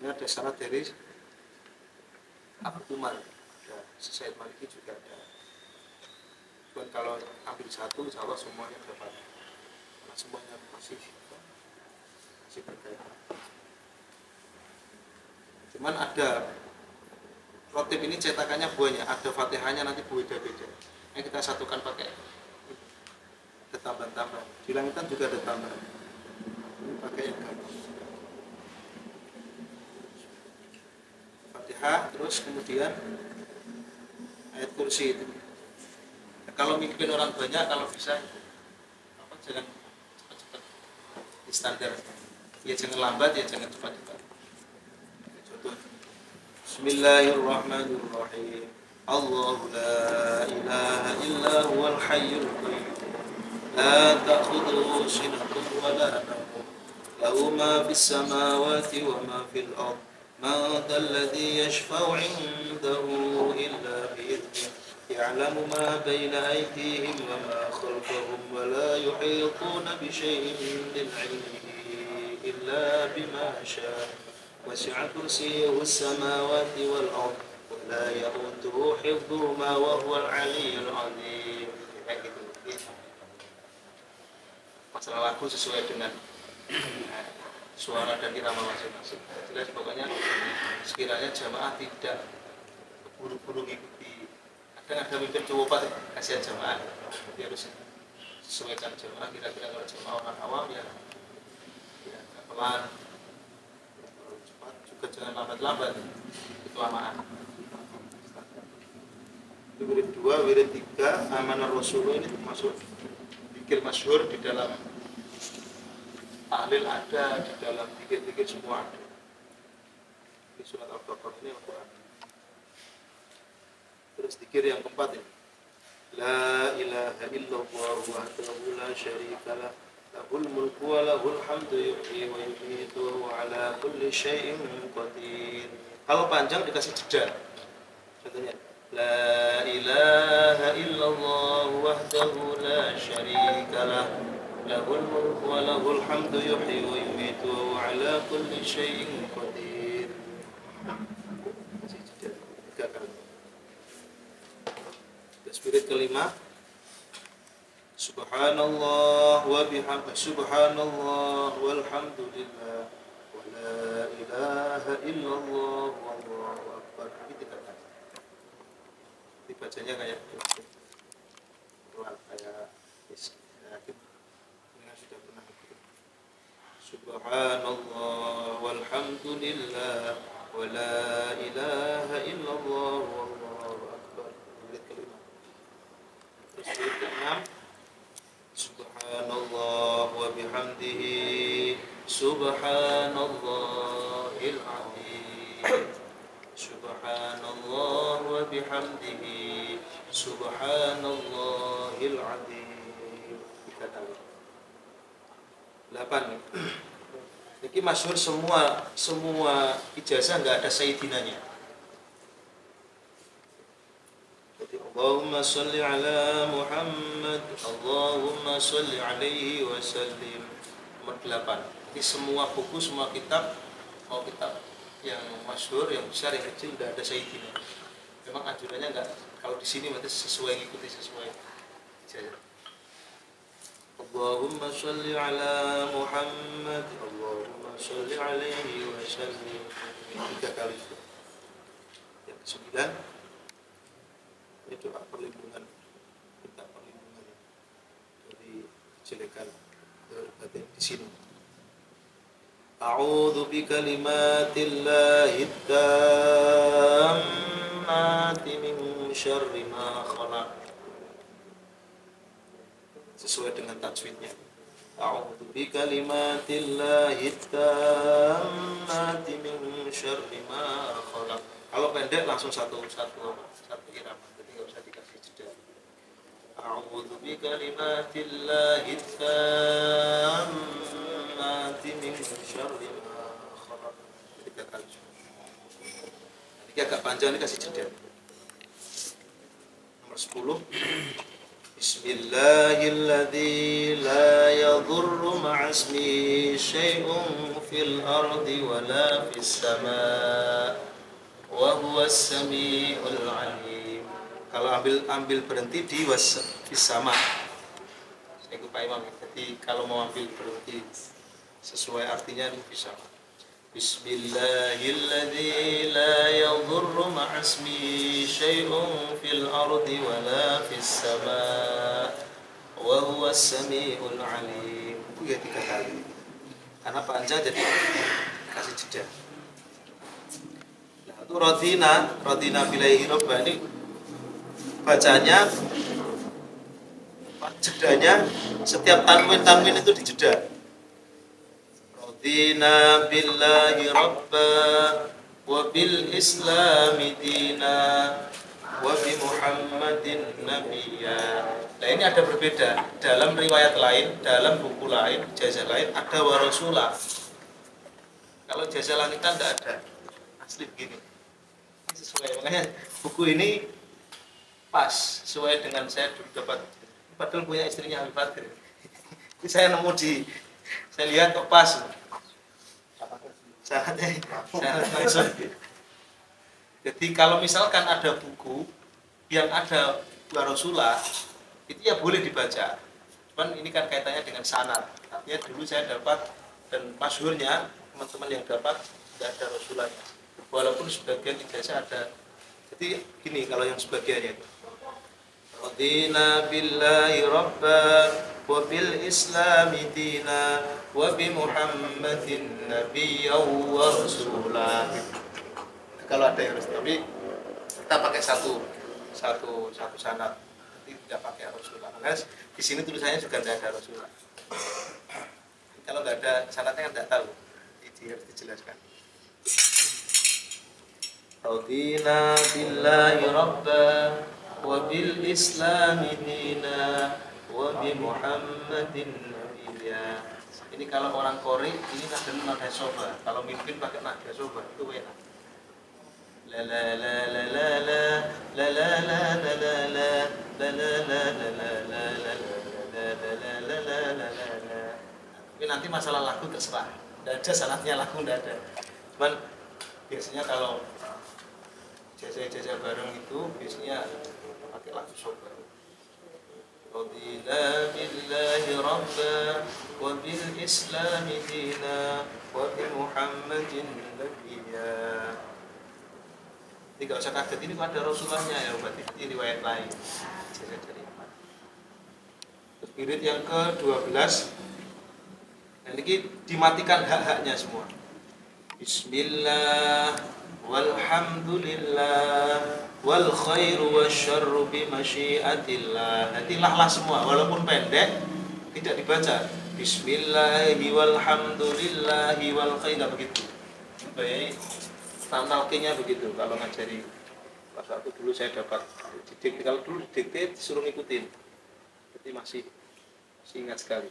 Ini ada syarat dari Abu Umar, ya, Syed Maliki juga ada. Cuman kalau ambil satu, insya Allah semuanya dapat. Karena semuanya masih berkaitan. Cuman ada rotib ini cetakannya buahnya, ada fatihahnya nanti beda-beda. Ini kita satukan pakai ada tambahan-tambahan. Di langitan juga ada tambahan. Ini pakai yang gampang. Fatihah, terus kemudian ayat kursi itu. Kalau mimpin orang banyak, kalau bisa jangan cepat-cepat di standar. Ya jangan lambat, ya jangan cepat-cepat. Contoh. Bismillahirrahmanirrahim. Allahu la ilaha illa huwal hayyul qayyum. La ta'khudhuhu sinatun wa la nawm. Lahu ma fis samawati wa ma fil ardh. Man dhal ladzi yashfa'u 'indahu illa bi'idhnihi. يعلم ما بين أيديهم وما خلفهم ولا يحيطون بشيء من علمه إلا بما شاء وسع كرسيه السماوات والأرض ولا يؤوده حفظهما وهو العلي العظيم. Masalah lagu sesuai dengan suara dan irama masing-masing. Jelas pokoknya sekiranya jamaah tidak buru-buru ngikuti. Dan ada mimpin coba kasihan jamaah, dia harus sesuaikan jamaah. Kira-kira kalau jamaah orang awam ya pelan, cepat juga jangan lambat-lambat, kelamaan. Wirid 2, wirid 3, amanah Rasul ini termasuk zikir masyhur di dalam tahlil ada, di dalam zikir-zikir semua ada. Di surat Al-Baqarah ini Al-Quran. Terus zikir yang keempat ini. La ilaha illallah wahdahu la syarika lah. Lahul mulku wa lahul hamdu yuhyi wa yumiitu wa ala kulli syai'in qadir. Kalau panjang dikasih jeda. Contohnya La ilaha illallah wahdahu la syarika lah. Lahul mulku wa lahul hamdu yuhyi wa yumiitu wa ala kulli syai'in qadir. Kasih jeda 3 kali. Spirit kelima, Subhanallah wa bihamdihi, Subhanallah walhamdulillah wa la ilaha illallah wallahu akbar. Ini 3 kali. Dibacanya kayak pelan, kayak ini sudah pernah ikut. Subhanallah walhamdulillah wa la ilaha illallah wallahu akbar. Spirit kelima. Ayat ke-6 Subhanallah wa bihamdihi Subhanallahil azim. Subhanallah wa bihamdihi Subhanallahil azim. 3 kali. 8. Ini masyhur semua ijazah enggak ada sayyidinanya. Allahumma salli ala Muhammad, Allahumma salli alaihi wa sallim. Nomor 8. Ini semua buku, semua kitab, mau kitab yang masyhur, yang besar, yang kecil, tidak ada sayyidina. Memang anjurannya enggak, kalau di sini berarti sesuai, ikuti sesuai. Allahumma salli ala Muhammad, Allahumma salli alaihi wa sallim. 3 kali. Yang ke-9 ini doa perlindungan, minta perlindungan dari kejelekan batin di sini. A'udzu bikalimatillahi tammati min syarri ma khalaq. Sesuai dengan tajwidnya. A'udzu bikalimatillahi tammati min syarri ma khalaq. Kalau pendek langsung satu irama. A'udzu bikalimatillahi tammati min syarri ma khalaq. 3 kali. Ini agak panjang, ini kasih jeda. Nomor 10 Bismillahilladzi la yadurru ma'asmi syai'un fil ardi wala fis sama' wa huwas samiul alim. Kalau ambil berhenti di fis sama'. Saya Pak Imam. Jadi kalau mau ambil berhenti sesuai artinya itu bisa. Bismillahilladzi la yadurru ma'asmi syai'un fil ardi wala fis sama' wa huwas samiul alim. Itu ya 3 kali. Karena panjang jadi kasih jeda. Nah, itu radina billahi rabba ini bacanya jedanya setiap tanwin itu dijeda. Radina billahi rabba wa bil islami dina wa bi Muhammadin nabiyya. Nah, ini ada berbeda. Dalam riwayat lain, dalam buku lain, jazah lain ada wa rasulah. Kalau jazah langitan tidak ada. Asli begini. Ini sesuai. Makanya buku ini pas sesuai dengan saya dulu dapat. Padahal punya istrinya Habib Fatir. Ini saya nemu saya lihat kok pas. Sangat langsung. Jadi kalau misalkan ada buku yang ada warasulah, itu ya boleh dibaca. Cuman ini kan kaitannya dengan sanad. Artinya dulu saya dapat dan masyhurnya teman-teman yang dapat tidak ada rasulahnya. Walaupun sebagian ijazah ada. Jadi gini kalau yang sebagiannya itu. Radina billahi rabba wa bil islami dina wa bi Muhammadin nabiyyan wa rasulah. Kalau ada yang tapi kita pakai satu sanad, tidak pakai rasulah. Makanya di sini tulisannya juga tidak ada rasulah. Kalau nggak ada sanadnya kan tidak tahu. Ini harus dijelaskan. Radina billahi rabba wa bil islami dina wa bi Muhammadin nabiyya. Ini kalau orang Kori ini nada soba. Kalau mimpin pakai nada soba itu enak. La la la la la la la la la la la la la la la la la la la. Tapi nanti masalah lagu terserah. Tidak ada sanadnya lagu tidak ada. Cuman biasanya kalau jazah bareng itu biasanya pakai lagu soba. Radina billahi rabba wa bil islami dina wa bi Muhammadin nabiyya. Jadi gak usah kaget ini ada Rasulullahnya ya, berarti ini riwayat lain. Jazah dari Ahmad. Terus irid yang ke-12. Dan ini dimatikan hak-haknya semua. Bismillah walhamdulillah wal khairu wasyarru bi masyiatillah. Nanti lah semua walaupun pendek tidak dibaca. Bismillahi walhamdulillahi wal khairu begitu. Baik. Talqinnya begitu kalau ngajari. Pas waktu dulu saya dapat didikte, kalau dulu didikte disuruh ngikutin. Jadi masih ingat sekali.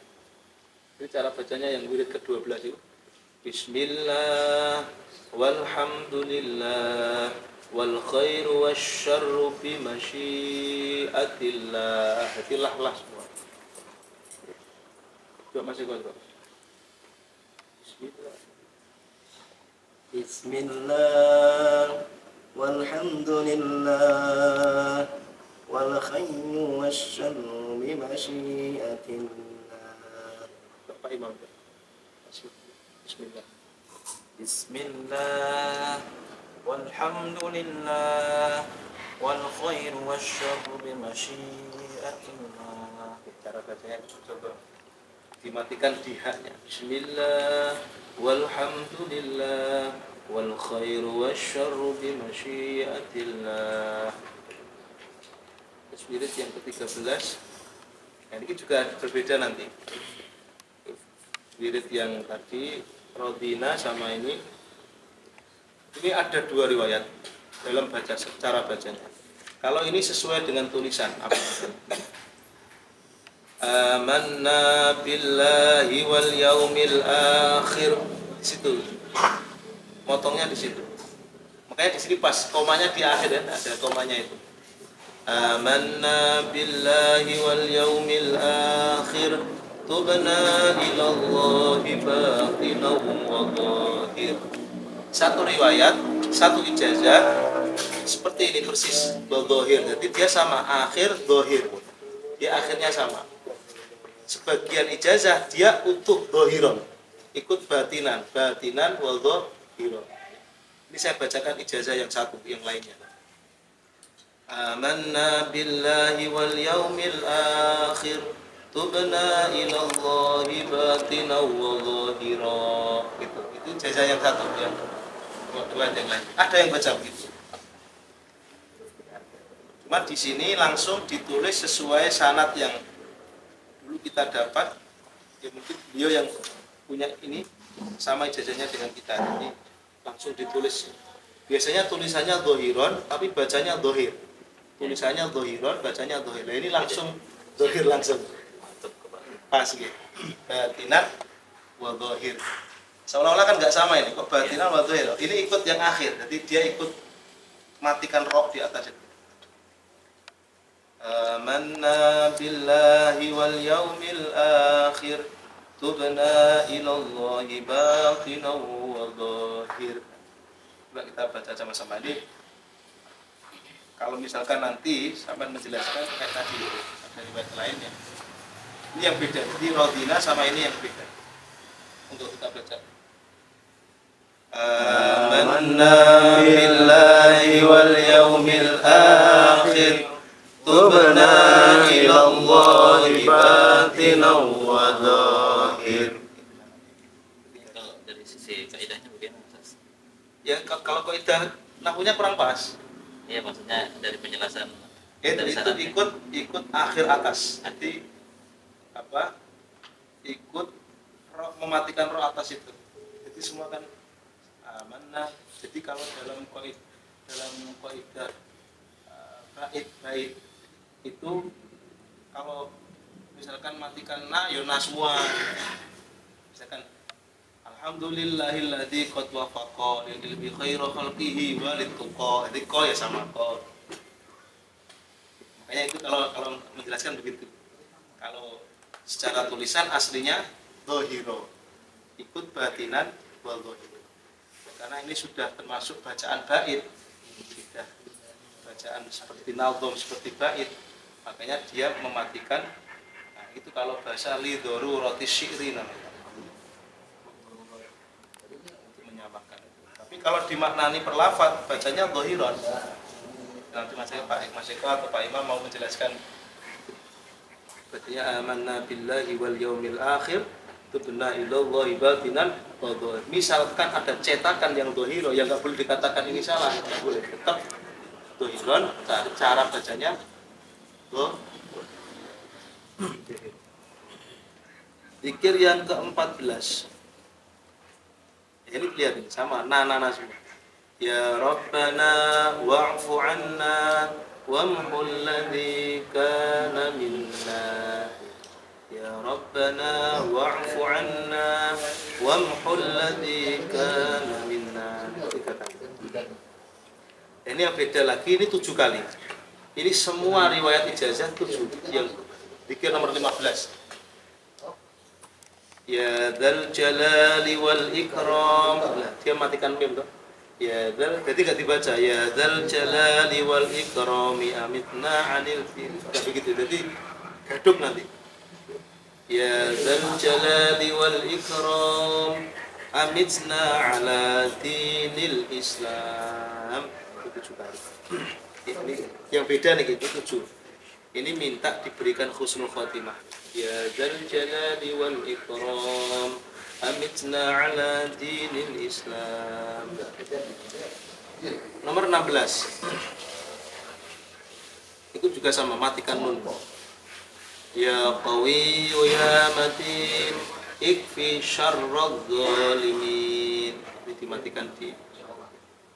Jadi cara bacanya yang wirid ke-12 itu Bismillah walhamdulillah wal khairu wasyarru bi masyiatillah. Jadi lah semua. Coba masih kuat, Pak. Bismillah. Bismillah walhamdulillah wal khayru wasyarru bi masyiatillah. Pak Imam. Bismillah. Bismillah walhamdulillah wal khayru wasyarru bi masyiatillah. Cara bacanya coba dimatikan di haknya. Bismillah walhamdulillah wal khairu wasyarru bi masyiatillah. Terus wirid yang ke-13. Nah, ini juga berbeda nanti. Wirid yang tadi Rodina sama ini ada 2 riwayat dalam cara bacanya. Kalau ini sesuai dengan tulisan apa? Amanna billahi wal yaumil akhir. Di situ. Motongnya di situ. Makanya di sini pas komanya di akhir ya, ada komanya itu. amanna billahi wal yawmil akhir tubna ilallahi batinan wa zahir. Satu riwayat, satu ijazah seperti ini persis, zahir. Jadi dia sama, akhir zahir. Dia akhirnya sama. Sebagian ijazah dia utuh zahiron, ikut batinan wa zahiron. Ini saya bacakan ijazah yang satu, yang lainnya. Amanna billahi wal yaumil akhir tubna ilallahi batinan wa zahira. Itu ijazah yang satu, yang dua yang lain. Ada yang baca begitu. Cuma di sini langsung ditulis sesuai sanad yang dulu kita dapat. Ya mungkin beliau yang punya ini sama ijazahnya dengan kita. Jadi langsung ditulis. Biasanya tulisannya dhahiron tapi bacanya dhahir. Tulisannya dhahiron, bacanya dhahir. Nah, ini langsung dhahir langsung. Pas gitu. Batinan wa dhahir. Seolah-olah kan nggak sama ini, kok batinan wa dhahir. Ini ikut yang akhir. Jadi dia ikut matikan roh di atas itu. Amanna billahi wal yaumil akhir tubna ilallahi batinan wa dhahir. Coba kita baca sama-sama ini. Kalau misalkan nanti sampai menjelaskan kayak tadi ada riwayat lain ya. Ini yang beda. Jadi radina sama ini yang beda. Untuk kita baca. Amanna billahi wal yaumil akhir tubna ilallahi batinan wa dhahir. Kalau dari sisi kaidahnya bagaimana, Ustaz? Ya kalau kaidah nahwunya kurang pas. Iya, maksudnya dari penjelasan Itu sanadnya. ikut akhir atas. Jadi apa? Ikut roh, mematikan roh atas itu. Jadi semua kan amanah. Jadi kalau dalam kaidah bait itu kalau misalkan matikan na semua. Misalkan alhamdulillahilladzi qad wafaqa lil ilmi khairu khalqihi walid tuqa. Jadi ko ya sama ko. Makanya itu kalau menjelaskan begitu. Kalau secara tulisan aslinya dhahiro. Ikut batinan wal dhahir. Karena ini sudah termasuk bacaan bait. Sudah bacaan seperti nazom, seperti bait. Makanya dia mematikan. Nah, itu kalau bahasa li darurati syi'ri namanya. Untuk menyamakan. Tapi kalau dimaknani per lafaz bacanya dhahiron. Nanti Mas Eko atau Pak Imam mau menjelaskan. Bacanya amanna billahi wal yaumil akhir tubna ilallahi batinan wa dhahir. Misalkan ada cetakan yang dhahiro yang enggak boleh dikatakan ini salah, enggak boleh. Tetap dhahiron, cara bacanya Zikir yang ke-14. Ini lihat ini sama na semua. Ya Rabbana wa'fu 'anna wamhul ladzi kana minna. Ya Rabbana wa'fu 'anna wamhul ladzi kana minna. Ini yang beda lagi, ini 7 kali. Ini semua riwayat ijazah 7. Yang zikir nomor 15. Ya dzal jalali wal ikram. Nah, dia matikan mim toh. Ya dzal, jadi enggak dibaca ya dzal jalali wal ikrami amitna 'anil fil. Enggak begitu. Jadi gaduh nanti. Ya dzal jalali wal ikram amitna 'ala dinil Islam. Itu 7 kali. Ini yang beda nih gitu 7. Ini minta diberikan husnul khatimah. Ya dzal jalali wal ikram amitna ala dinil Islam. Nomor 16. Itu juga sama, matikan nun. Ya qawi ya matin ikfi syarradz zalimin. Ini dimatikan di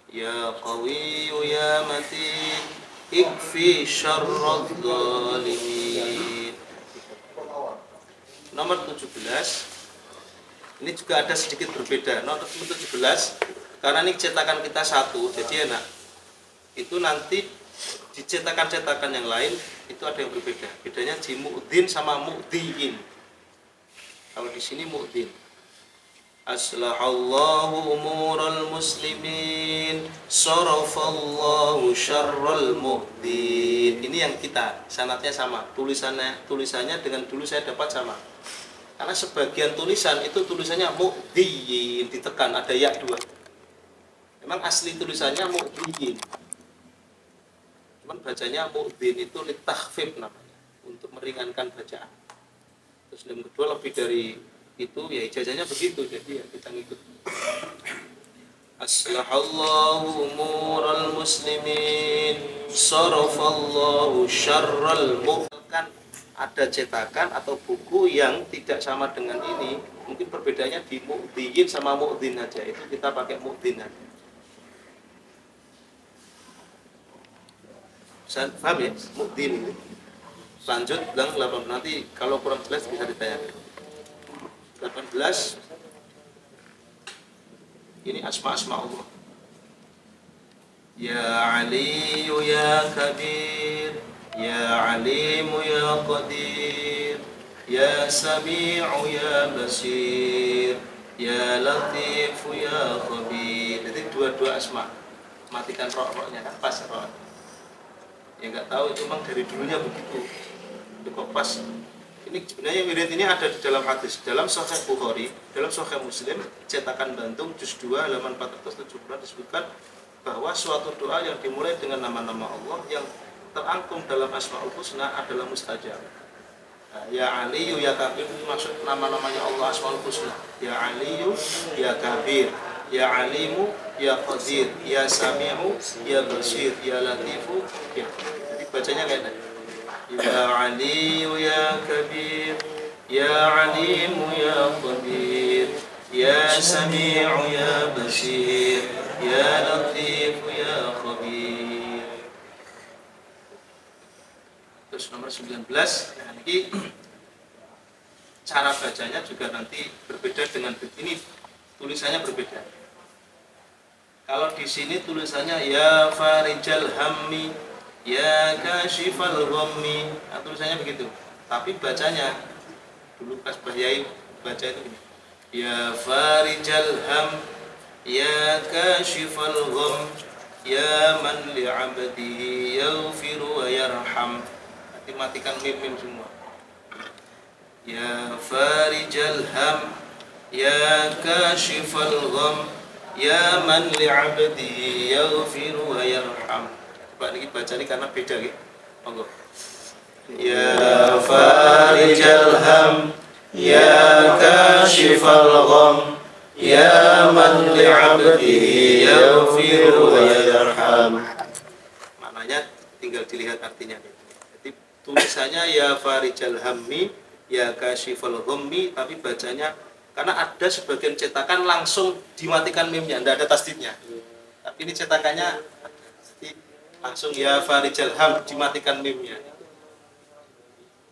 Ya qawi ya matin ikfi syarradz zalimin. Nomor 17. Ini juga ada sedikit berbeda. Nomor 17 karena ini cetakan kita 1, jadi enak. Itu nanti di cetakan-cetakan yang lain itu ada yang berbeda. Bedanya di mu'dhin sama mu'dhiin. Kalau di sini mu'dhin. Aslahallahu umural muslimin, sarafallahu syarral mu'dhin. Ini yang kita, sanadnya sama, tulisannya dengan dulu saya dapat sama. Karena sebagian tulisan itu tulisannya mu'dhiin, ditekan ada ya dua. Memang asli tulisannya mu'dhiin. Cuman bacanya mu'dhin itu litakhfif namanya, untuk meringankan bacaan. Terus yang kedua lebih dari itu ya ijazahnya begitu, jadi ya kita ngikut. Aslahallahu umural muslimin, sarafallahu syarral mu'dhin. Kan ada cetakan atau buku yang tidak sama dengan ini, mungkin perbedaannya di mu'dhin sama mu'dhin aja, itu kita pakai mu'dhin aja. Paham ya? Mu'dhin itu. Lanjut bilang 18, nanti kalau kurang jelas bisa ditanyakan. 18 ini asma-asma Allah. Ya Aliyu ya Kabir, ya Alimu ya Qadir, ya Sami'u ya Basir, ya Latifu ya Khabir. Jadi dua-dua asma. Matikan roh-rohnya kan pas roh. Ya nggak tahu itu memang dari dulunya begitu. Itu kok pas. Ini sebenarnya wirid ini ada di dalam hadis, dalam Sahih Bukhari, dalam Sahih Muslim, cetakan Bandung juz 2 halaman 470 disebutkan bahwa suatu doa yang dimulai dengan nama-nama Allah yang terangkum dalam Asmaul Husna adalah mustajab. Ya Aliyu ya Kabir, maksud nama-namanya Allah Asmaul Husna. Ya Aliyu ya Kabir, ya Alimu ya Qadir, ya Sami'u ya Basir, ya Latifu ya. Jadi bacanya kayak tadi. Ya Aliyu ya Kabir, ya Alimu ya Qadir, ya Sami'u ya Basir, ya Latifu ya Khabir. Terus nomor 19, ini cara bacanya juga nanti berbeda dengan ini, tulisannya berbeda. Kalau di sini tulisannya ya Farijal Hammi, ya Kashifal Ghammi, nah, tulisannya begitu. Tapi bacanya dulu pas Bahyai baca itu gini. Ya Farijal Ham, ya Kashifal Gham, ya man li'abdihi yaghfiru wa yarham. Nanti matikan mim semua. Ya Farijal Ham, ya Kashifal Gham, ya man li'abdihi yaghfiru wa yarham. Coba ini baca ini karena beda gitu. Monggo. Ya Farijal Ham, ya Kashifal Gham, ya man li'abdihi yaghfiru wa yarham. Maknanya tinggal dilihat artinya. Jadi tulisannya ya Farijal Hammi, ya Kashifal Ghammi, tapi bacanya karena ada sebagian cetakan langsung dimatikan mimnya, tidak ada tasdidnya. Tapi ini cetakannya langsung ya Farijal Ham dimatikan mimnya.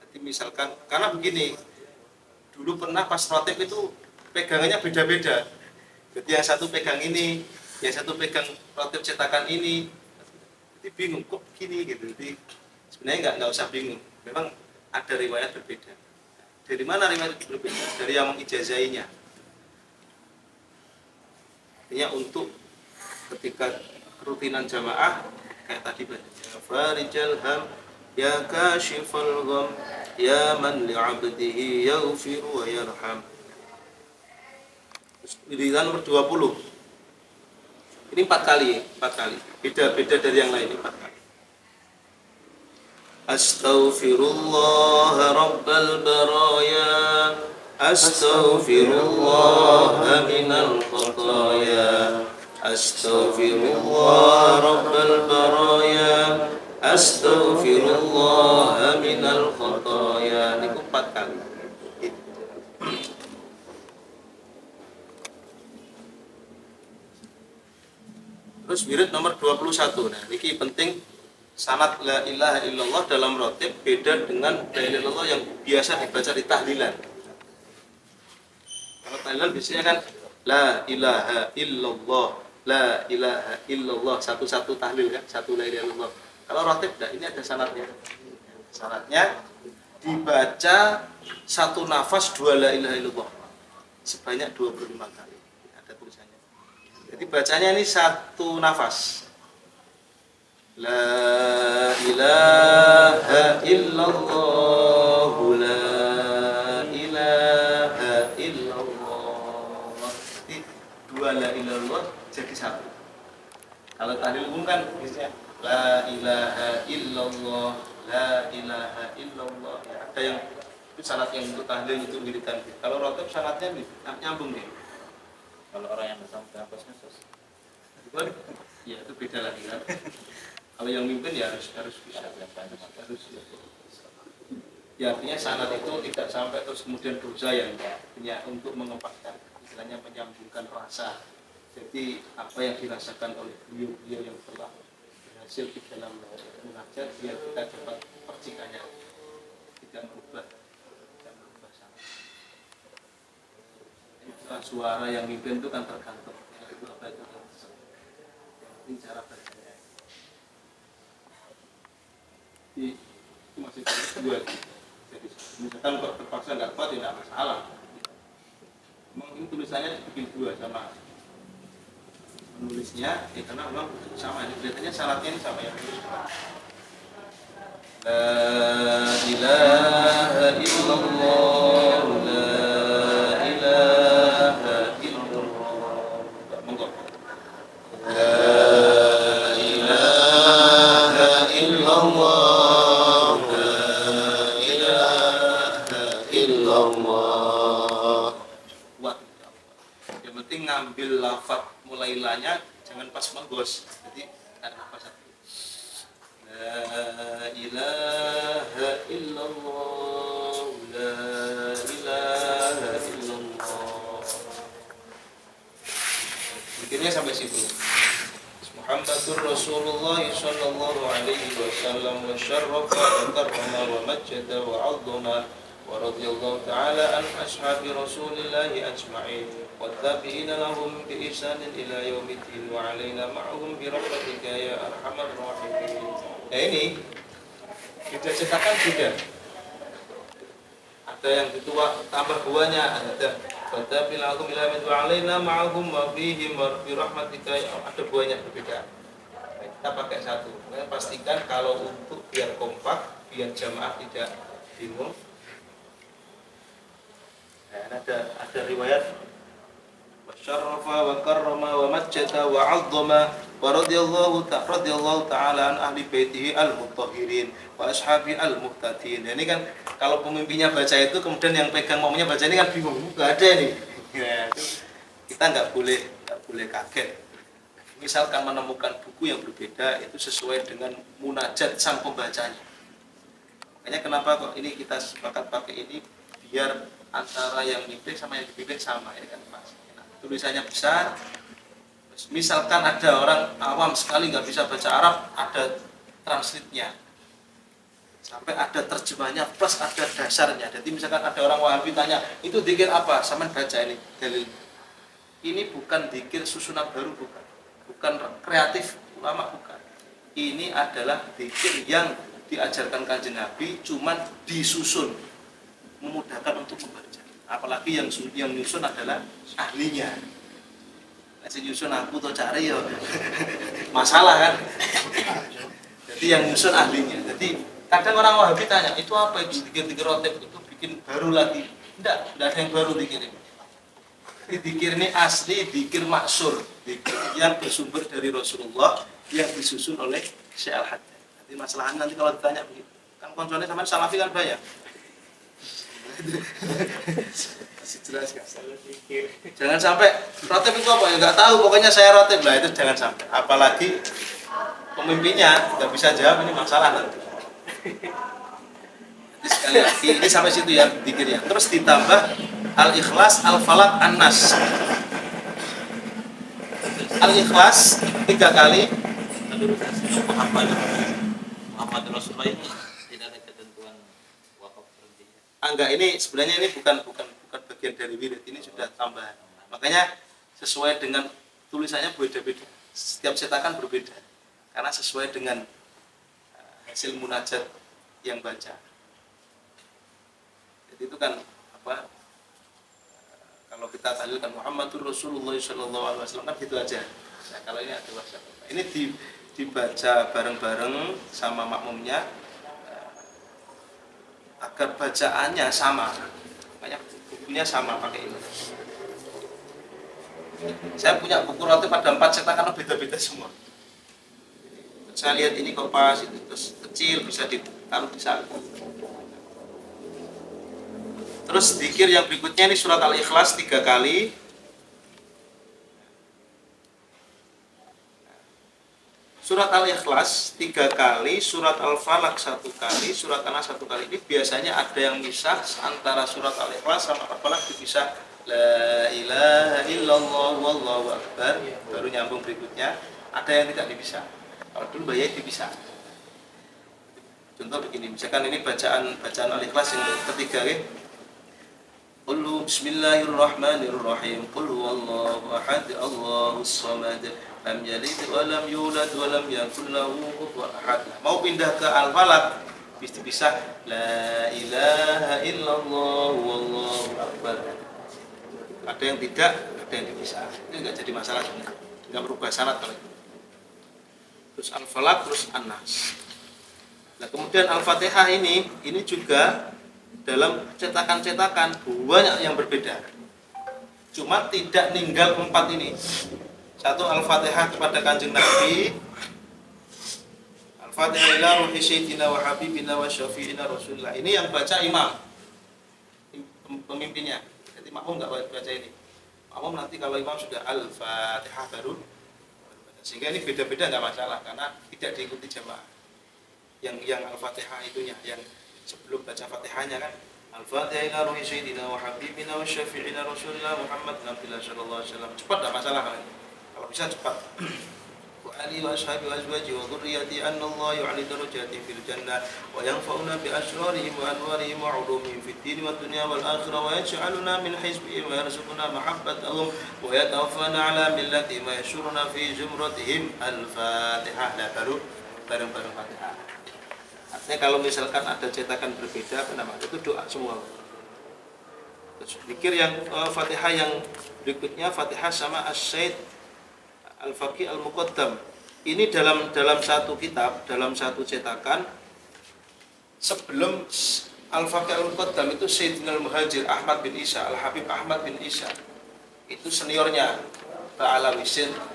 Jadi misalkan karena begini, dulu pernah pas rotib itu pegangannya beda-beda. Jadi yang satu pegang ini, yang satu pegang rotib cetakan ini. Jadi bingung kok gini gitu. Jadi sebenarnya nggak usah bingung. Memang ada riwayat berbeda. Dari mana riwayat berbeda? Dari yang mengijazainya. Artinya untuk ketika rutinan jamaah kayak tadi baca ya Farijal Ham, ya Kashifal Gham, ya man li'abdihi yaghfiru wa yarham. Wiridan nomor 20. Ini 4 kali. Beda-beda dari yang lain, 4 kali. Astaghfirullah rabbal baraya, astaghfirullah minal khataya. Astaghfirullah rabbal baraya, astaghfirullah minal khataya. Ini 4 kali. Terus wirid nomor 21. Nah, ini penting, sanad la ilaha illallah dalam rotib beda dengan la ilaha illallah yang biasa dibaca di tahlilan. Kalau tahlilan biasanya kan la ilaha illallah, la ilaha illallah, satu-satu tahlil kan, satu la ilaha illallah. Kalau rotib enggak, ini ada syaratnya. Syaratnya dibaca satu nafas 2 la ilaha illallah sebanyak 25 kali. Ada tulisannya. Jadi bacanya ini satu nafas. La ilaha illallah, la ilaha illallah. Jadi 2 la ilaha illallah jadi satu. Kalau tahlil umum kan biasanya la ilaha illallah, la ilaha illallah. Ya, ada yang itu syarat yang untuk tahlil itu wiridan. Kalau rotib syaratnya nyambung nih. Kalau orang yang bersama kampusnya sus. Ya itu beda lagi kan. Kalau yang mimpin ya harus bisa. Harus. Ya artinya syarat itu tidak sampai terus kemudian berusaha yang punya untuk mengempatkan, istilahnya menyambungkan rasa. Jadi apa yang dirasakan oleh beliau yang telah berhasil di dalam mengajar, biar kita dapat percikannya, tidak merubah sama. Suara yang mimpin itu kan tergantung itu apa itu ini cara bacanya. Jadi itu masih dua. Jadi misalkan kok terpaksa nggak kuat ya nggak masalah. Memang ini tulisannya bikin dua sama penulisnya, karena memang sama, ini kelihatannya syaratnya ini sama ya. La ilaha illallah, la ilaha illallah. Monggo. La ilaha illallah, la ilaha illallah. Kuat. Yang penting ngambil lafaz mulai lanya, jangan pas menggos. Jadi ada nafas satu. La ilaha illallah, la ilaha illallah. Bikinnya sampai situ. Muhammadur Rasulullah sallallahu alaihi wasallam wa syarrafa wa karrama wa majjada wa 'azzama wa radhiyallahu ta'ala an ashabi Rasulillah ajma'in wa tabi'ina lahum bi ihsanin ila yaumiddin wa 'alaina ma'hum bi rahmatika ya arhamar rahimin. Ya ini kita cetakan juga. Ada yang ketua tambah buahnya, ada pada bilahum ila min wa 'alaina ma'hum wa bihim bi rahmatika, ada buahnya berbeda. Kita pakai satu. Kita pastikan kalau untuk biar kompak, biar jamaah tidak bingung. Dan ada riwayat wa syarrafa wa karrama wa majjada wa 'azzama wa radhiyallahu ta'ala an ahli baitihi al-mutahhirin wa ashabi al-muhtadin. Ini kan kalau pemimpinnya baca itu kemudian yang pegang maunya baca ini kan bingung, enggak ada nih. Ya, kita nggak boleh kaget. Misalkan menemukan buku yang berbeda itu sesuai dengan munajat sang pembacanya. Makanya kenapa kok ini kita sepakat pakai ini biar antara yang mimpin sama yang dipimpin sama, ini kan pas. Nah, tulisannya besar. Misalkan ada orang awam sekali nggak bisa baca Arab, ada translate-nya. Sampai ada terjemahnya plus ada dasarnya. Jadi misalkan ada orang Wahabi tanya, itu dzikir apa? Sama baca ini dalil. Ini bukan dzikir susunan baru, bukan kreatif ulama, bukan. Ini adalah dzikir yang diajarkan Kanjeng Nabi, cuman disusun, memudahkan untuk membaca. Apalagi yang nyusun adalah ahlinya. Nasi nyusun aku tuh cari ya masalah kan. Jadi yang nyusun ahlinya. Jadi kadang orang Wahabi tanya, itu apa itu dzikir rotib itu bikin baru lagi? Tidak ada yang baru dikirim. Dzikir ini asli, dzikir maksur, dzikir yang bersumber dari Rasulullah yang disusun oleh Syekh Al-Haddad. Nanti masalahan nanti kalau ditanya begitu, kan konsolnya sama Salafi kan banyak. Jelas gak? Jangan sampai rotib itu apa ya nggak tahu, pokoknya saya rotib lah, itu jangan sampai. Apalagi pemimpinnya nggak bisa jawab, ini masalah nanti. Jadi sekali lagi ini sampai situ ya dzikirnya. Terus ditambah Al-Ikhlas, Al-Falaq, An-Nas. Al-Ikhlas 3 kali. Muhammad Rasulullah ini tidak ada ketentuan wakaf berhentinya. Enggak, ini sebenarnya ini bukan bagian dari wirid, ini sudah tambahan. Makanya sesuai dengan tulisannya beda-beda. Setiap cetakan berbeda. Karena sesuai dengan hasil munajat yang baca. Jadi itu kan apa? Kalau kita tahlilkan Muhammadur Rasulullah sallallahu alaihi wasallam kan gitu aja. Nah, kalau ini ada WhatsApp. Ini dibaca bareng-bareng sama makmumnya agar bacaannya sama. Makanya bukunya sama pakai ini. Saya punya buku roti pada 4 cetakan beda-beda semua. Saya lihat ini kok pas itu terus kecil bisa ditaruh di saku. Terus zikir yang berikutnya ini surat Al-Ikhlas 3 kali. Surat Al-Ikhlas 3 kali, surat Al-Falaq 1 kali, surat An-Nas 1 kali. Ini biasanya ada yang misah antara surat Al-Ikhlas sama Al-Falaq dipisah. La ilaha illallah wallahu akbar. Baru nyambung berikutnya. Ada yang tidak dipisah. Kalau dulu bayar dipisah. Contoh begini, misalkan ini bacaan Al-Ikhlas yang ketiga ya. Qul bismillahirrahmanirrahim. Qul huwallahu ahad, Allahus samad. Lam yalid wa lam yulad wa lam yakul lahu kufuwan ahad. Mau pindah ke Al-Falaq bisa la ilaha illallah wallahu akbar. Ada yang tidak, ada yang dipisah. Itu enggak jadi masalah sebenarnya. Enggak berubah syarat kalau itu. Terus Al-Falaq terus An-Nas. Nah, kemudian Al-Fatihah ini juga dalam cetakan-cetakan banyak yang berbeda. Cuma tidak ninggal 4 ini. Satu Al-Fatihah kepada Kanjeng Nabi, Al-Fatihah ila ruhi sayyidina wa habibina wa syafi'ina Rasulullah. Ini yang baca imam, pemimpinnya. Jadi makmum enggak baca ini. Makmum nanti kalau imam sudah Al-Fatihah baru baca. Sehingga ini beda-beda enggak masalah karena tidak diikuti jamaah. Yang Al-Fatihah itunya, yang sebelum baca Fatihahnya kan Al-Fatihah ila ruhi sayyidina wa habibina wa syafi'ina Rasulullah Muhammad Nabilah sallallahu alaihi wasallam. Cepat enggak masalah kalau bisa cepat. Wa ali wa ashabi wa azwaji wa dhurriyyati anna Allah yu'ali darajati fil jannah wa yanfa'una bi asrarihim wa anwarihim wa 'ulumihim fid din wa dunya wal akhirah wa yaj'aluna min hizbihim wa yarzuquna mahabbatahum wa yatawaffana 'ala millatihim wa yashuruna fi zumratihim. Al-Fatihah. Nah, baru bareng-bareng Fatihah. Artinya kalau misalkan ada cetakan berbeda itu doa semua. Zikir yang Fatihah yang berikutnya Fatihah sama As-Said Al-Faqih Al-Muqaddam. Ini dalam satu kitab, dalam satu cetakan. Sebelum Al-Faqih Al-Muqaddam itu Sayyidina Al-Muhajir Ahmad bin Isa, Al-Habib Ahmad bin Isa. Itu seniornya Ba'alawi,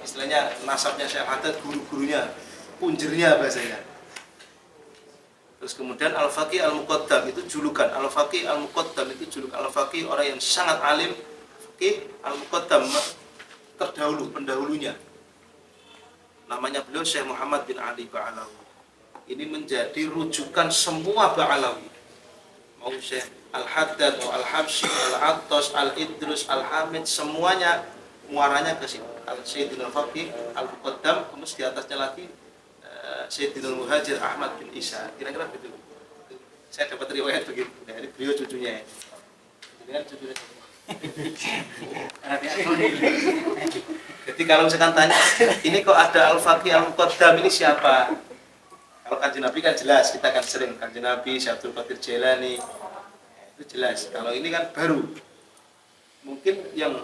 istilahnya nasabnya Syekh Haddad, guru-gurunya, punjernya bahasanya. Terus kemudian Al-Faqih Al-Muqaddam itu julukan. Al-Faqih Al-Muqaddam itu julukan. Al-Faqih orang yang sangat alim. Faqih Al-Muqaddam terdahulu, pendahulunya. Namanya beliau Syekh Muhammad bin Ali Ba'alawi. Ini menjadi rujukan semua Ba'alawi. Mau Syekh Al-Haddad, Al-Habsyi, Al-Attas, Al-Idrus, Al-Hamid, semuanya muaranya ke sini. Al-Sayyidina Al-Faqih Al-Muqaddam, kemudian di atasnya lagi Sayyidina Al-Muhajir Ahmad bin Isa. Kira-kira begitu. Saya dapat riwayat begitu. Nah, ini beliau cucunya. Ini kan cucunya. Jadi kalau misalkan tanya, ini kok ada Al-Faqih Al-Muqaddam, ini siapa? Kalau Kanjeng Nabi kan jelas, kita kan sering Kanjeng Nabi, Syekh Abdul Qadir Jailani, itu jelas. Kalau ini kan baru, mungkin yang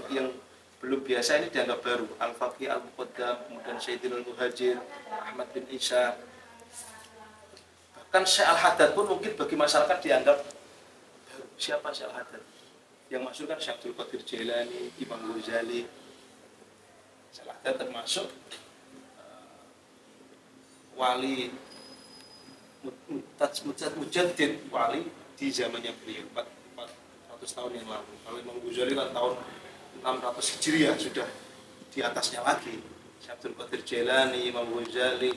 belum biasa ini dianggap baru. Al-Faqih Al-Muqaddam, kemudian Sayyidina Al-Muhajir Ahmad bin Isa. Bahkan Syekh Al-Haddad pun mungkin bagi masyarakat dianggap baru. Siapa Syekh Al-Haddad? Yang masuk kan Syekh Abdul Qadir Jailani, Imam Ghazali. Syekh Al-Haddad termasuk wali mujaddid, wali di zamannya beliau 400 tahun yang lalu. Kalau Imam Ghazali kan tahun 600 Hijriah sudah di atasnya lagi. Syekh Abdul Qadir Jailani, Imam Ghazali,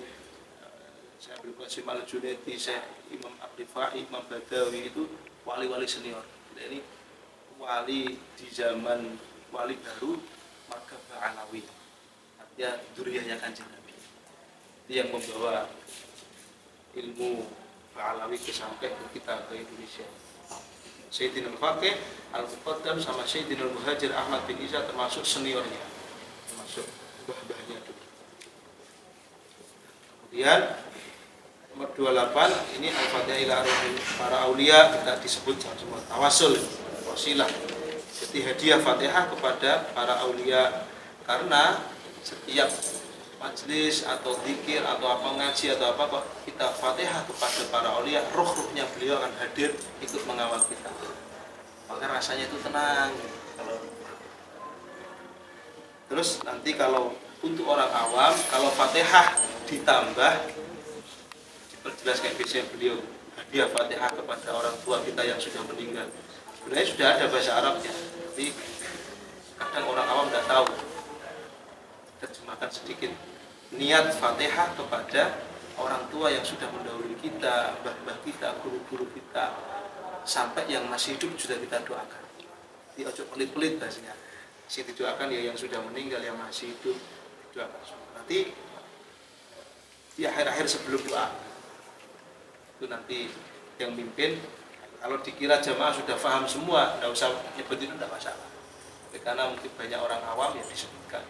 Syekh Abdul Qasim Al-Junaidi, Syekh Imam Abdifai, Imam Badawi itu wali-wali senior. Jadi wali di zaman wali baru marga Ba'alawi, artinya dzurriyyahnya Kanjeng Nabi. Itu yang membawa ilmu Ba'alawi sampai ke kita, ke Indonesia. Sayyidina Al-Faqih Al-Muqaddam sama Sayyidina Al-Muhajir Ahmad bin Isa termasuk seniornya, termasuk bah-bahnya dulu. Kemudian Nomor 28 ini Al-Fatihah ila arwahil para aulia, kita disebut semua tawasul, wasilah. Jadi hadiah Fatihah kepada para aulia, karena setiap majelis atau zikir atau apa ngaji atau apa kok kita Fatihah kepada para aulia, ruh-ruhnya beliau akan hadir ikut mengawal kita. Maka rasanya itu tenang. Terus nanti kalau untuk orang awam, kalau Fatihah ditambah diperjelas kayak biasanya beliau, hadiah Fatihah kepada orang tua kita yang sudah meninggal. Sebenarnya sudah ada bahasa Arabnya, tapi kadang orang awam tidak tahu. Terjemahkan sedikit. Niat Fatihah kepada orang tua yang sudah mendahului kita, mbah-mbah kita, guru-guru kita, sampai yang masih hidup sudah kita doakan. Di ojo pelit-pelit bahasanya. Si didoakan ya yang sudah meninggal, yang masih hidup didoakan. Nanti di akhir-akhir sebelum doa itu nanti yang mimpin. Kalau dikira jamaah sudah paham semua, tidak usah nyebut itu, tidak masalah. Karena mungkin banyak orang awam yang disebutkan.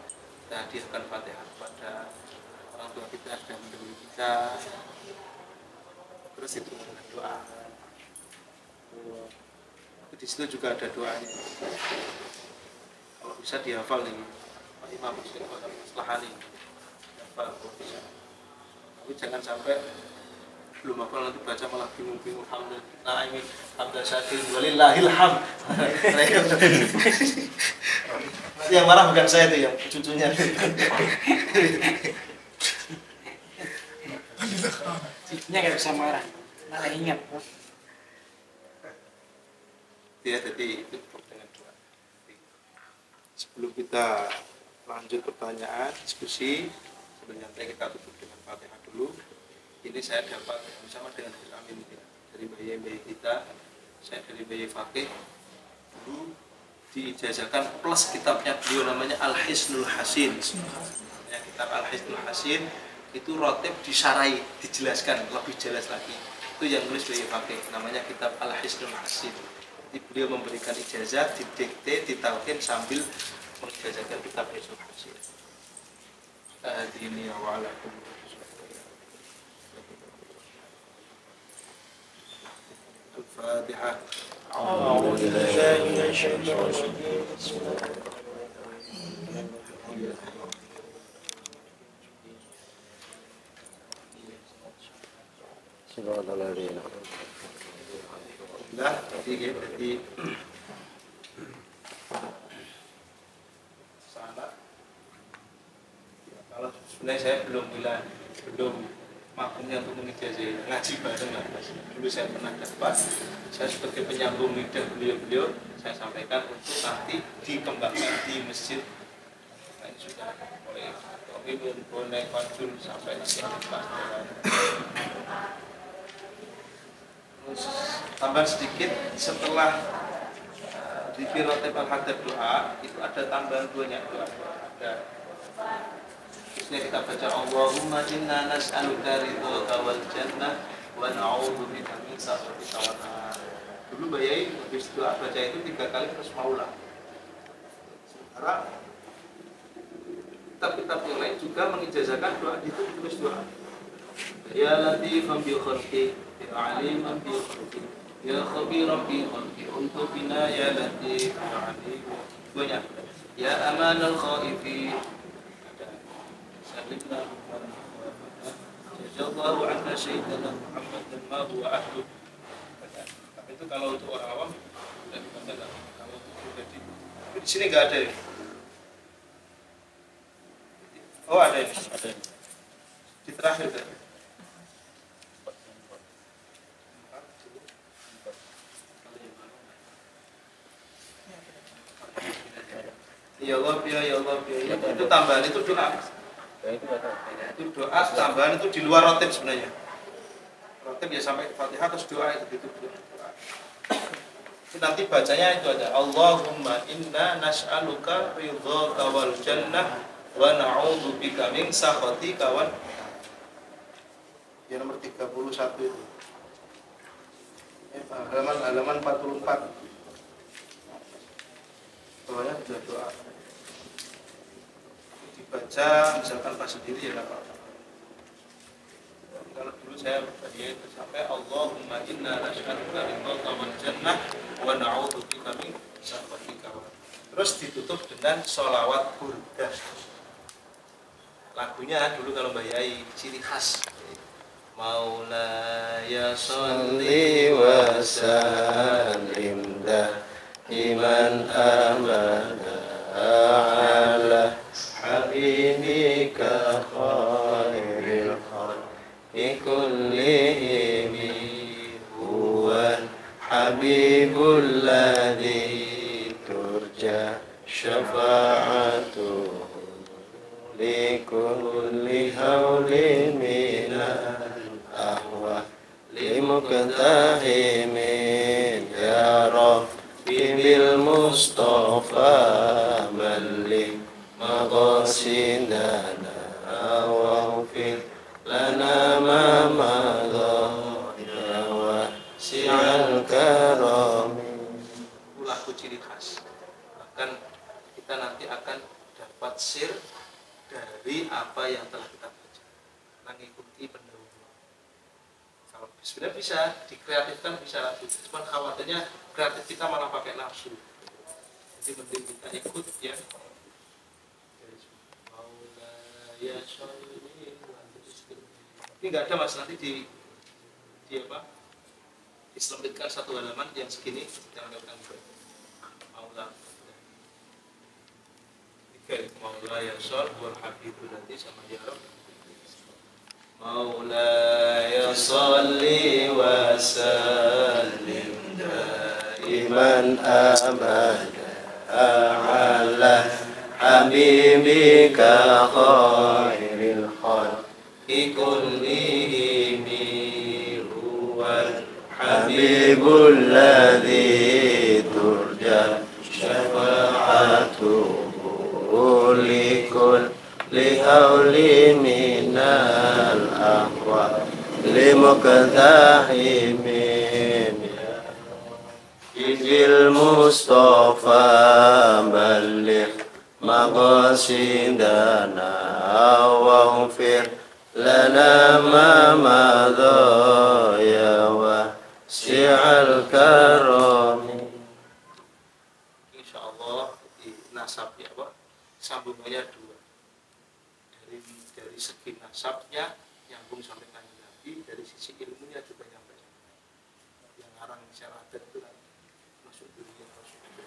Kita hadiahkan Fatihah kepada orang tua kita sudah mendahului kita. Terus itu dengan doa. Di situ juga ada doanya. Kalau bisa dihafal nih, Pak Imam Muslim Maslahani. Hafal kalau bisa. Tapi jangan sampai belum hafal nanti baca malah bingung-bingung. Alhamdulillah, ini hamdan syakir walillahil hamd. Yang marah bukan saya itu, yang cucunya. Cucunya nggak bisa marah, malah ingat. Ya, jadi itu dengan doa. Sebelum kita lanjut pertanyaan, diskusi, sebenarnya kita tutup dengan Fatihah dulu. Ini saya dapat bersama dengan Gus Amin dari bayi kita, saya dari bayi Fakih dulu diijazahkan plus kitabnya beliau namanya Al-Hisnul Hasin. Ya, kitab Al-Hisnul Hasin itu rotib disarai, dijelaskan lebih jelas lagi. Itu yang nulis bayi Fakih, namanya kitab Al-Hisnul Hasin. Jadi beliau memberikan ijazah, didikte, ditalkin sambil mengijazahkan kitab Al-Hisnul Hasin. Ini awalakum. الفاتحة. أعوذ بالله من الشيطان الرجيم. بسم الله Nah, jadi sana. Kalau sebenarnya saya belum maklumnya untuk mengijazah ngaji bareng lah. Dulu saya pernah dapat, saya sebagai penyambung lidah beliau-beliau, saya sampaikan untuk nanti dikembangkan di masjid. Nah, ini sudah mulai Tomimun, Bonai, Fajul sampai nanti depan. Terus tambah sedikit, setelah di Firotep Al-Hadab doa itu ada tambahan banyak doa. Ada terusnya kita baca Allahumma inna nas'aluka ridhaka wal jannah wa na'udzubika min sakhatika wan nar. Dulu bayai habis doa baca itu 3 kali terus maulah. Sementara kitab-kitab yang lain juga mengijazahkan doa itu tulis doa. Ya latifan bi khalqi, ya aliman bi khalqi, ya khabiran bi khalqi, untuk bina ya latif ya alim. Banyak. Ya amanal khaifi, Jazakallahu anna sayyidina Muhammadan ma huwa ahlu. Tapi itu kalau untuk orang awam tidak dibaca. Kalau untuk pribadi, tapi di sini nggak ada ya. Oh ada ini. Ada. Di terakhir kan. Ya Allah, ya Allah, ya. Itu tambahan itu doa. Itu doa tambahan itu di luar rotib sebenarnya. Rotib ya sampai Fatihah terus doa itu doa. Itu nanti bacanya itu ada Allahumma inna nas'aluka ridhaka wal jannah wa na'udzubika min sakhatika wan. Ya nomor 31 itu. Halaman 44. Bawahnya sudah doa. Dibaca misalkan pas sendiri ya nggak apa-apa. Kalau dulu saya yaitu sampai Allahumma inna nas'aluka ridhaka wal jannah wa na'udzubika min sakhatika. Terus ditutup dengan sholawat burdah. Lagunya dulu kalau Mbak Yai ciri khas. Maulaya sholli wa sallim da'iman abada ala habibika khairil khalqi kullihim huwa habibul ladzi turja syafa'atuhu likulli hawli minal ahwa limuktahimin ya Rabbi bil Mustafa balli maqasidana waghfir lana ma madha ya wasi'al karami. Lagu ciri khas. Bahkan kita nanti akan dapat sir dari apa yang telah kita baca, mengikuti pendahuluan. Kalau sebenarnya bisa dikreatifkan, bisa, cuman khawatirnya kreatif kita malah pakai nafsu. Jadi penting kita ikut ya. Ini nggak ada mas, nanti di apa? Diselamatkan satu halaman yang segini yang akan Maula. Maulaya shol wal habibul ladzi sama ya Rabb. Maulaya sholli wa sallim daiman abada ala habibika khairil khalqi kullihim huwal habibul ladzi turja syafa'atuhu likulli hawli minal ahwa limuktahimin bil Mustafa balligh maqasidana waghfir lana ma madha ya wasi'al karami. Insyaallah di nasabnya apa? Sambungannya dua, dari segi nasabnya nyambung sampai kanjeng Nabi, dari sisi ilmunya juga nyampe yang arang syaradat itu kan masuk dunia Rasulullah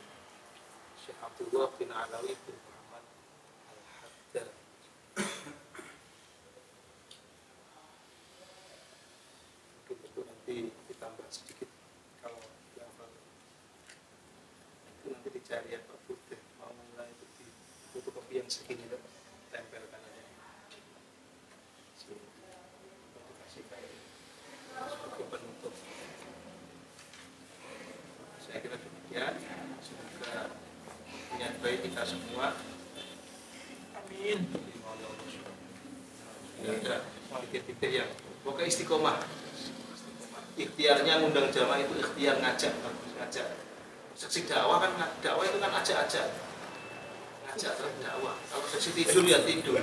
Syekh Abdullah bin Alawi bin Muhammad Al-Haddad. Mungkin itu nanti ditambah sedikit kalau hafal itu nanti dicari apa putih mau mulai itu di fotokopi yang segini tuh tempelkan aja sini untuk kasihkan sebagai penutup. Saya kira demikian, semoga menyadari kita semua. Amin. Ada titik-titik yang pokoknya istiqomah. Ikhtiarnya ngundang jamaah itu ikhtiar ngajak, ngajak. Seksi dakwah kan, dakwah itu kan ajak-ajak. Ngajak terus dakwah. Kalau seksi tidur ya tidur.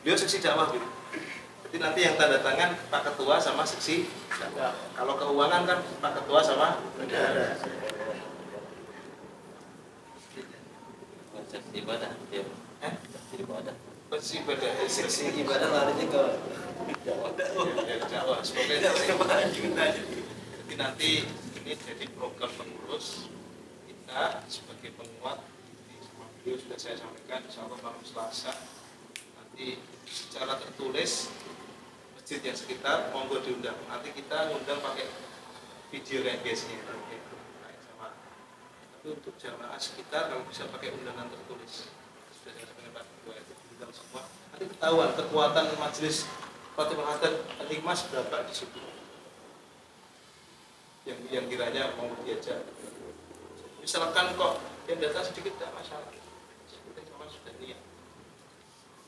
Beliau seksi dakwah gitu. Jadi nanti yang tanda tangan Pak Ketua sama seksi dakwah. Kalau keuangan kan Pak Ketua sama bendahara. Seksi ibadah, ya. Seksi ibadah. Seksi Ibadah larinya ke dakwah. Semoga jadi nanti ini jadi program pengurus kita sebagai penguat. Sama beliau sudah saya sampaikan, insyaallah malam Selasa nanti secara tertulis masjid yang sekitar monggo diundang. Nanti kita ngundang pakai video kayak biasanya sama. Tapi untuk jamaah sekitar kalau bisa pakai undangan tertulis. Sudah saya sampaikan Pak Ketua itu diundang semua. Nanti ketahuan kekuatan majelis Fatimah Haddad Al-Hikmah berapa di situ. Yang kiranya mau diajak. Misalkan kok yang datang sedikit tidak masalah. Seperti sama sudah niat.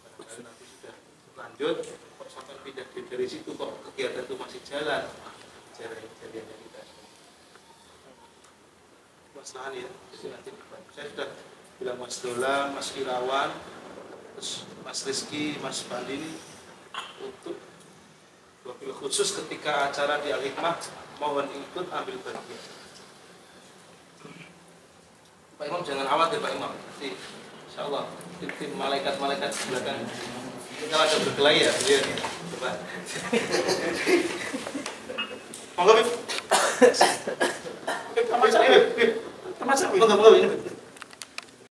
Barangkali nanti sudah lanjut, kok sampai pindah dari situ kok kegiatan itu masih jalan. Jalannya kita. Masalah ya. Jadi nanti saya sudah bilang Mas Dola, Mas Irawan, terus Mas Rizky, Mas Pandi ini untuk Wabil khusus ketika acara di Al-Hikmah, mohon ikut ambil bagian. Pak Imam jangan khawatir Pak Imam. Nanti insya Allah tim malaikat-malaikat di belakang kita ada berkelahi ya beliau nih. Coba. Monggo Bib. Bib, termasuk ini Bib. Termasuk Bib. Monggo ini Bib.